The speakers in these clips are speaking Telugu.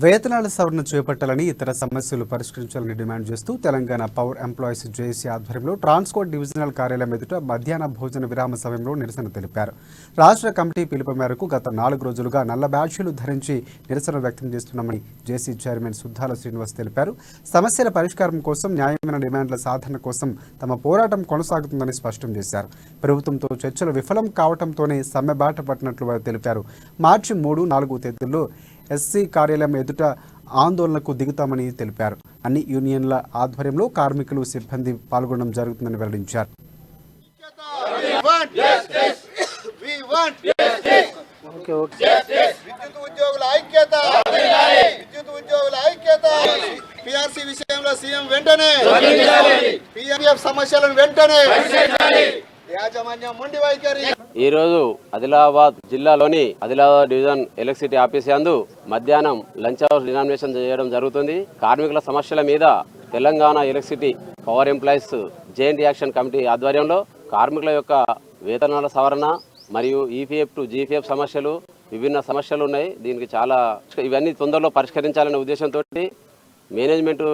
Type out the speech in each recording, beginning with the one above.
వేతనాల సవరణ చేపట్టాలని ఇతర సమస్యలు పరిష్కరించాలని డిమాండ్ చేస్తూ తెలంగాణ పవర్ ఎంప్లాయీస్ జేఏసీ ఆధ్వర్యంలో ట్రాన్స్కోట్ డివిజనల్ కార్యాలయం ఎదుట మధ్యాహ్న భోజన విరామ సమయంలో నిరసన తెలిపారు. రాష్ట్ర కమిటీ పిలుపు మేరకు గత 4 రోజులుగా నల్ల బ్యాడ్జీలు ధరించి నిరసన వ్యక్తం చేస్తున్నామని జేఏసీ చైర్మన్ సుద్దాల శ్రీనివాస్ తెలిపారు. సమస్యల పరిష్కారం కోసం న్యాయమైన డిమాండ్ల సాధన కోసం తమ పోరాటం కొనసాగుతుందని స్పష్టం చేశారు. ప్రభుత్వంతో చర్చలు విఫలం కావడంతోనే సమ్మె బాట పట్టినట్లు వారు తెలిపారు. మార్చి 3, 4 తేదీల్లో ఎస్సీ కార్యాలయం ఎదుట ఆందోళనకు దిగుతామని తెలిపారు. అన్ని యూనియన్ల ఆధ్వర్యంలో కార్మికులు సిబ్బంది పాల్గొనడం జరుగుతుందని వెల్లడించారు. ఈరోజు ఆదిలాబాద్ జిల్లాలోని ఆదిలాబాద్ డివిజన్ ఎలక్ట్రిసిటీ ఆఫీస్ యందు మధ్యాహ్నం లంచ్ అవర్ డినామినేషన్ చేయడం జరుగుతుంది. కార్మికుల సమస్యల మీద Telangana electricity power employees joint action committee ఆధ్వర్యంలో కార్మికుల యొక్క వేతనాల సవరణ మరియు ఈపీఎఫ్ టు జీపీఎఫ్ సమస్యలు విభిన్న సమస్యలు ఉన్నాయి. దీనికి ఇవన్నీ తొందరలో పరిష్కరించాలనే ఉద్దేశంతో మేనేజ్మెంట్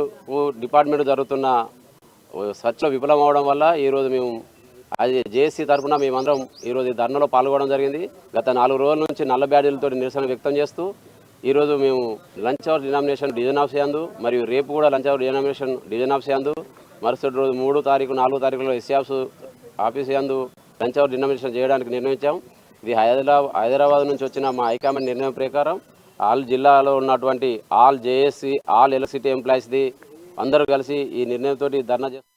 డిపార్ట్మెంట్ జరుగుతున్న చర్చలో విఫలం అవడం వల్ల ఈరోజు మేము జేఏసీ తరఫున మేమందరం ఈరోజు ధర్నాలో పాల్గొనడం జరిగింది. గత 4 రోజుల నుంచి నల్ల బ్యాడ్జీలతో నిరసన వ్యక్తం చేస్తూ ఈరోజు మేము lunch hour demonstration division office యందు మరియు రేపు కూడా lunch hour demonstration division office యందు, మరుసటి రోజు 3 తారీఖు 4 తారీఖులో ఎస్సీ ఆఫీస్ యందు లంచ్ అవర్ డినామినేషన్ చేయడానికి నిర్ణయించాం. ఇది హైదరాబాద్ నుంచి వచ్చిన మా హైకమాండ్ నిర్ణయం ప్రకారం ఆల్ జిల్లాలో ఉన్నటువంటి ఆల్ జేఏసీ ఆల్ ఎలక్ట్రిసిటీ ఎంప్లాయీస్ది అందరూ కలిసి ఈ నిర్ణయంతో ధర్నా చేస్తాం.